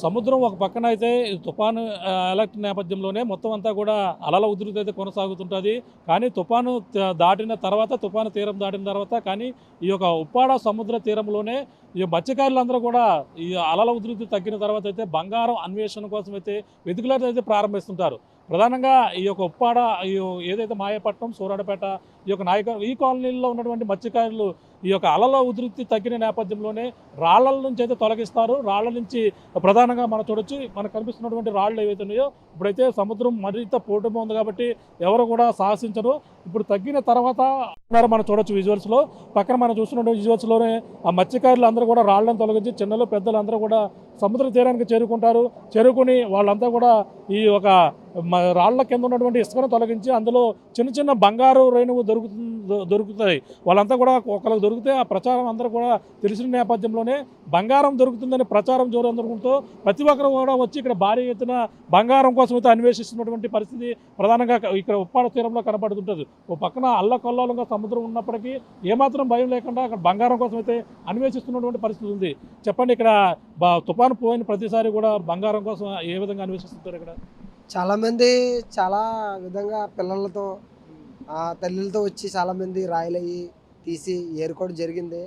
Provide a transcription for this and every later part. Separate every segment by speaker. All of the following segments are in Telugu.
Speaker 1: సముద్రం ఒక పక్కన అయితే ఈ తుఫాను అలర్ట్ నేపథ్యంలోనే మొత్తం అంతా కూడా అలల ఉధృతి అయితే కొనసాగుతుంటుంది. కానీ తుఫాను దాటిన తర్వాత, తుఫాను తీరం దాటిన తర్వాత కానీ ఈ యొక్క ఉప్పాడ సముద్ర తీరంలోనే ఈ మత్స్యకారులందరూ కూడా ఈ అలల ఉధృతి తగ్గిన తర్వాత అయితే బంగారం అన్వేషణ కోసం అయితే వెతుకులాట అయితే ప్రారంభిస్తుంటారు. ప్రధానంగా ఈ యొక్క ఉప్పాడ ఈ ఏదైతే మాయపట్నం, సూరాడపేట ఈ యొక్క ఈ కాలనీల్లో ఉన్నటువంటి మత్స్యకారులు ఈ యొక్క అలల ఉధృతి తగ్గిన నేపథ్యంలోనే రాళ్ల నుంచి అయితే తొలగిస్తారు. రాళ్ల నుంచి ప్రధానంగా మనం చూడొచ్చు, మనకు కనిపిస్తున్నటువంటి రాళ్ళు ఏవైతే ఉన్నాయో ఇప్పుడైతే సముద్రం మరింత పోటుగా ఉంది కాబట్టి ఎవరు కూడా సాహసించరు. ఇప్పుడు తగ్గిన తర్వాత మనం చూడొచ్చు విజువల్స్లో, పక్కన మనం చూస్తున్నటువంటి విజువల్స్లోనే ఆ మత్స్యకారులు అందరూ కూడా రాళ్లను తొలగించి చిన్నలు పెద్దలు అందరూ కూడా సముద్ర తీరానికి చేరుకుంటారు. చేరుకుని వాళ్ళంతా కూడా ఈ ఒక రాళ్ల కింద ఉన్నటువంటి ఇసుకను తొలగించి అందులో చిన్న చిన్న బంగారు రేణువు దొరుకుతాయి. వాళ్ళంతా కూడా ఒకరికి దొరికితే ఆ ప్రచారం అందరూ కూడా తెలిసిన నేపథ్యంలోనే బంగారం దొరుకుతుందని ప్రచారం జోరందుకుంటూ ప్రతి ఒక్కరు కూడా వచ్చి ఇక్కడ భారీ ఎత్తున బంగారం కోసం అయితే అన్వేషిస్తున్నటువంటి పరిస్థితి ప్రధానంగా ఇక్కడ ఉప్పాడ తీరంలో కనబడుతుంటుంది. ఓ పక్కన అల్లకల్లోలంగా సముద్రం ఉన్నప్పటికీ ఏమాత్రం భయం లేకుండా అక్కడ బంగారం కోసం అయితే అన్వేషిస్తున్నటువంటి పరిస్థితి ఉంది. చెప్పండి, ఇక్కడ తుఫాను పోయిన ప్రతిసారి కూడా బంగారం కోసం ఏ విధంగా అన్వేషిస్తుంటారు? ఇక్కడ
Speaker 2: చాలామంది చాలా విధంగా పిల్లలతో తల్లులతో వచ్చి చాలామంది రాయలయ్యి తీసి ఏరుకోవడం జరిగింది.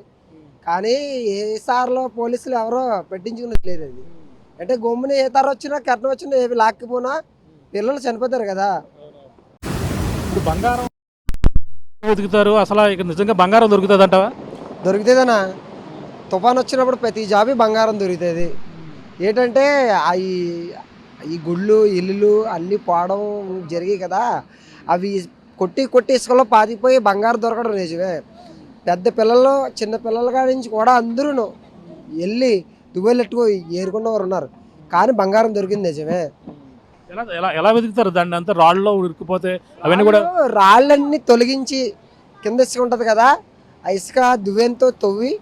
Speaker 2: కానీ ఏసార్లో పోలీసులు ఎవరో పెట్టించుకున్నది లేదు. అది అంటే గమ్ముని ఏ తర వచ్చినా కెరటం వచ్చినా ఏవి లాక్కిపోయినా పిల్లలు చనిపోతారు కదా.
Speaker 1: ఇప్పుడు బంగారం వెతుకుతారు, అసలు ఇక్కడ నిజంగా బంగారం దొరుకుతుంది అంటావా?
Speaker 2: దొరుకుతుందనా, తుఫాన్ వచ్చినప్పుడు ప్రతి జాబీ బంగారం దొరుకుతుంది. ఏంటంటే ఈ గుళ్ళు ఇల్లులు అన్నీ పోవడం జరిగాయి కదా, అవి కొట్టి కొట్టి ఇసుకలో పాతిపోయి బంగారం దొరకడం నిజమే. పెద్ద పిల్లలు చిన్న పిల్లల కాడి నుంచి కూడా అందరూ వెళ్ళి దువ్వెలెట్టుకో ఏరుకున్నవారు ఉన్నారు. కానీ బంగారం దొరికింది నిజమే.
Speaker 1: ఎలా వెతుకుతారు దాన్ని? అంతా రాళ్ళలో ఉరికిపోతే అవన్నీ కూడా
Speaker 2: రాళ్ళన్నీ తొలగించి కింద ఇసుక ఉంటుంది కదా, ఆ ఇసుక దువ్వెంతో తవ్వి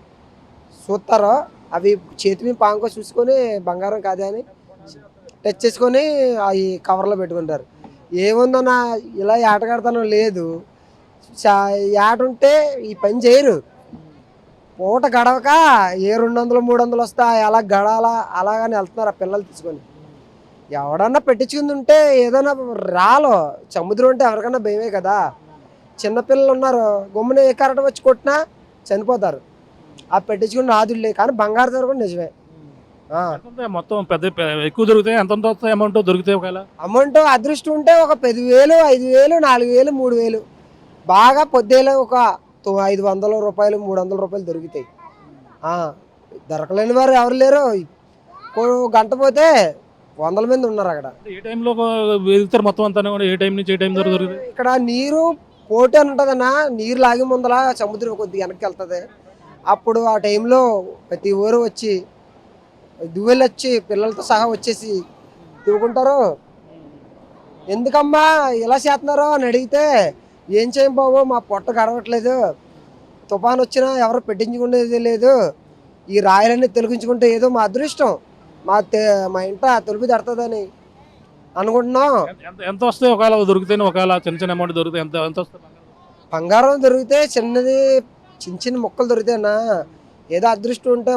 Speaker 2: చూస్తారో అవి చేతి మీద పాంకో చూసుకొని బంగారం కాదే అని టచ్ చేసుకొని అవి కవర్లో పెట్టుకుంటారు. ఏముందన్నా ఇలా ఏటగడతానో లేదు, ఏట ఉంటే ఈ పని చేయరు. పూట గడవక ఏ 200 300 వస్తాయి అలా గడాలా అలాగని వెళ్తున్నారు ఆ పిల్లలు తీసుకొని. ఎవడన్నా పెట్టించుకుంది ఉంటే ఏదైనా రాలో సముద్రం ఉంటే ఎవరికన్నా భయమే కదా. చిన్నపిల్లలు ఉన్నారు, గమ్మున ఏ కరెంట్ వచ్చి కొట్టినా చనిపోతారు. ఆ పెట్టించుకుని నాదులే. కానీ బంగారు దొరకడం నిజమే.
Speaker 1: మొత్తం పెద్ద ఎక్కువ దొరుకుతాయి. ఎంత అమౌంట్ దొరుకుతాయి? ఒకవేళ
Speaker 2: అమౌంట్ అదృష్టం ఉంటే ఒక 10,000 5,000 4,000 3,000 బాగా పొద్దేలో ఒక 500 రూపాయలు 300 రూపాయలు దొరుకుతాయి. దొరకలేని వారు ఎవరు లేరు. గంట పోతే 100 మంది ఉన్నారు అక్కడ.
Speaker 1: ఏ టైంలో వెళ్తారు మొత్తం అంతా? ఏ టైం నుంచి ఏ టైం దొరుకుతుంది?
Speaker 2: ఇక్కడ నీరు పోటీ అని ఉంటుందన్నా, నీరు లాగి ముందల సముద్రం కొద్దిగా వెనక్కి వెళ్తుంది. అప్పుడు ఆ టైంలో ప్రతి ఊరు వచ్చి దువ్వెలు వచ్చి పిల్లలతో సహా వచ్చేసి దువ్వుకుంటారు. ఎందుకమ్మా ఇలా చేస్తున్నారో అని అడిగితే ఏం చేయం బాబు, మా పొట్ట గడవట్లేదు, తుఫాన్ వచ్చినా ఎవరు పెట్టించుకునేది లేదు, ఈ రాయలన్నీ తొలగించుకుంటే ఏదో మా అదృష్టం, మా ఇంట తొలిపి తడుతుందని అనుకుంటున్నాం.
Speaker 1: ఎంత వస్తాయి ఒకవేళ దొరికితే? ఒకవేళ చిన్న చిన్న అమౌంట్ దొరికితే ఎంత వస్తుంది?
Speaker 2: బంగారం దొరికితే చిన్నది చిన్న చిన్న ముక్కలు దొరికితేనా ఏదో అదృష్టం ఉంటే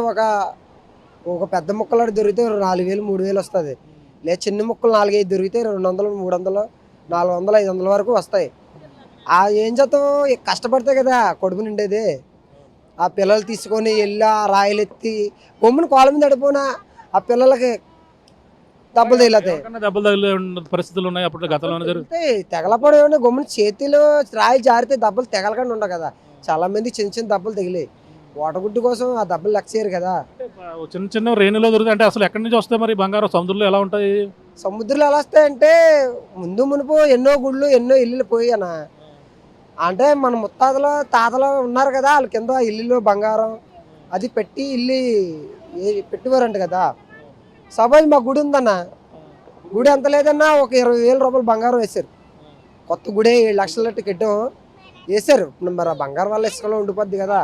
Speaker 2: ఒక పెద్ద ముక్కలు దొరికితే 4,000 3,000 వస్తుంది. లేదా చిన్న ముక్కలు 4-5 దొరికితే 200 300 400 500 వరకు వస్తాయి. ఏం చేద్దాం, కష్టపడితే కదా కొడుకు నిండేది. ఆ పిల్లలు తీసుకొని వెళ్ళి ఆ రాయలు ఎత్తి గమ్మున కోళ్ళ మీద నడిపోయినా ఆ పిల్లలకి దెబ్బలు తగిలితాయి.
Speaker 1: దెబ్బలు తగిలే పరిస్థితులు ఉన్నాయి అప్పుడు గతంలో
Speaker 2: జరుగుతాయి. తెగలపడి గమ్మున చేతిలో రాయి జారితే దెబ్బలు తెగలకుండా ఉండవు కదా. చాలా మంది చిన్న చిన్న దెబ్బలు తగిలాయి. ఓటగుడ్డు కోసం ఆ దెబ్బలు లెక్క చేయరు కదా.
Speaker 1: చిన్న చిన్న రేణులో దొరుకుతాయి. అంటే అసలు ఎక్కడి నుంచి వస్తాయి మరి బంగారం? సముద్రంలో ఎలా ఉంటాయి?
Speaker 2: సముద్రంలో ఎలా వస్తాయంటే మునుపు ఎన్నో గుళ్ళు ఎన్నో ఇల్లులు పోయానా. అంటే మన ముత్తాతలు తాతలు ఉన్నారు కదా, వాళ్ళ కింద ఇల్లులో బంగారం అది పెట్టి ఇల్లు పెట్టివారంట కదా. సపోజ్ మా గుడి ఉందన్న, గుడి ఎంత లేదన్నా ఒక 20,000 రూపాయలు బంగారం వేశారు. కొత్త గుడి 7 లక్షల కట్టాం వేశారు. మరి ఆ బంగారం వల్ల ఇసుకలో ఉండిపోద్ది కదా.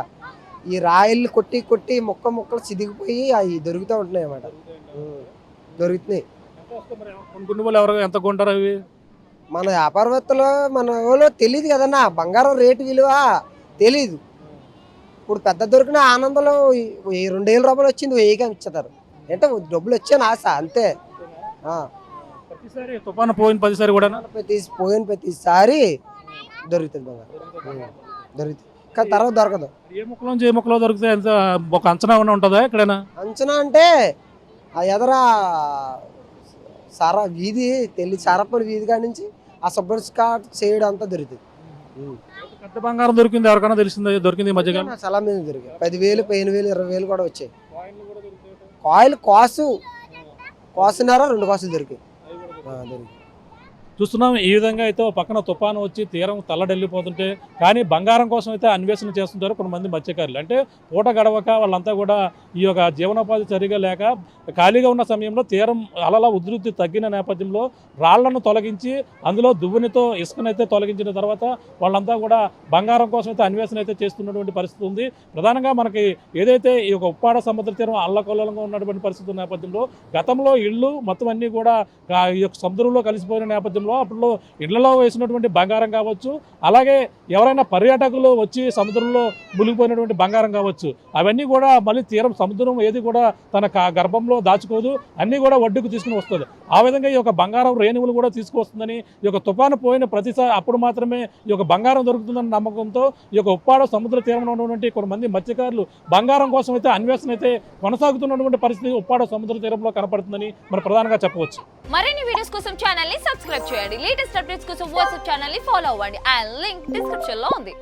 Speaker 2: ఈ రాయిల్ని కొట్టి కొట్టి ముక్కలు చిదిగిపోయి అవి దొరుకుతూ ఉంటున్నాయి అన్నమాట. దొరుకుతున్నాయి.
Speaker 1: ఎంత కొంటారు అవి?
Speaker 2: మన వ్యాపారవేత్తలు మన వాళ్ళు తెలియదు కదన్నా, బంగారం రేటు విలువ తెలీదు. ఇప్పుడు పెద్ద దొరికిన ఆనందంలో 2,000 రూపాయలు వచ్చింది 1000కి ఇచ్చేస్తారు. అంటే డబ్బులు వచ్చాను ఆశ అంతే.
Speaker 1: ప్రతిసారి తుఫాను పోయిన ప్రతిసారి కూడా
Speaker 2: పోయిన ప్రతిసారి దొరుకుతుంది బంగారం, దొరుకుతుంది. కానీ తర్వాత దొరకదు.
Speaker 1: ఏ ముక్కలో నుంచి ఏ ముక్కలో దొరుకుతాయి? ఎంత ఒక అంచనా ఉన్న ఉంటుందా ఎక్కడైనా?
Speaker 2: అంచనా అంటే ఆ ఎదర సారా వీధి సారప్పని వీధి కాడి నుంచి ఆ సబ్బర్ స్కాట్ చేయడం అంతా దొరుకుతుంది.
Speaker 1: పెద్ద బంగారం దొరికింది ఎవరికైనా తెలిసిందా? దొరికింది ఈ మధ్యకాలం
Speaker 2: చాలా మీద దొరికాయి. 10,000, 15,000, 20,000 కూడా వచ్చాయి. కాయిల్ కాసున్నారా 2 కాసులు దొరికాయి.
Speaker 1: చూస్తున్నాం. ఈ విధంగా అయితే పక్కన తుఫాను వచ్చి తీరం తల్లడెళ్ళిపోతుంటే కానీ బంగారం కోసం అయితే అన్వేషణ చేస్తుంటారు కొంతమంది మత్స్యకారులు. అంటే పూట గడవక వాళ్ళంతా కూడా ఈ యొక్క జీవనోపాధి సరిగా లేక ఖాళీగా ఉన్న సమయంలో తీరం అలల ఉధృతి తగ్గిన నేపథ్యంలో రాళ్లను తొలగించి అందులో దువ్వునితో ఇసుకనైతే తొలగించిన తర్వాత వాళ్ళంతా కూడా బంగారం కోసం అయితే అన్వేషణ అయితే చేస్తున్నటువంటి పరిస్థితి ఉంది. ప్రధానంగా మనకి ఏదైతే ఈ యొక్క ఉప్పాడ సముద్ర తీరం అల్లకల్లోలంగా ఉన్నటువంటి పరిస్థితి నేపథ్యంలో గతంలో ఇళ్ళు మొత్తం అన్నీ కూడా ఈ యొక్క సముద్రంలో కలిసిపోయిన నేపథ్యంలో అప్పుడు ఇళ్లలో వేసినటువంటి బంగారం కావచ్చు, అలాగే ఎవరైనా పర్యాటకులు వచ్చి సముద్రంలో మునిగిపోయినటువంటి బంగారం కావచ్చు, అవన్నీ కూడా మళ్ళీ తీరం సముద్రం ఏది కూడా తన గర్భంలో దాచుకోదు, అన్నీ కూడా ఒడ్డుకు తీసుకుని వస్తుంది. ఆ విధంగా ఈ యొక్క బంగారం రేణువులు కూడా తీసుకువస్తుందని ఈ యొక్క తుఫాను పోయిన ప్రతిసారి అప్పుడు మాత్రమే ఈ యొక్క బంగారం దొరుకుతుందన్న నమ్మకంతో ఈ యొక్క ఉప్పాడ సముద్ర తీరంలో ఉన్నటువంటి కొంతమంది మత్స్యకారులు బంగారం కోసం అయితే అన్వేషణ అయితే కొనసాగుతున్నటువంటి పరిస్థితి ఉప్పాడ సముద్ర తీరంలో కనపడుతుందని మనం ప్రధానంగా చెప్పవచ్చు.
Speaker 3: మరిన్ని వీడియోస్ కోసం ఛానల్ ని సబ్స్క్రైబ్ చేయండి. లేటెస్ట్ అప్డేట్స్ కోసం వాట్సాప్ ఛానల్ ని ఫాలో అవ్వండి. ఆ లింక్ డిస్క్రిప్షన్ లో ఉంది.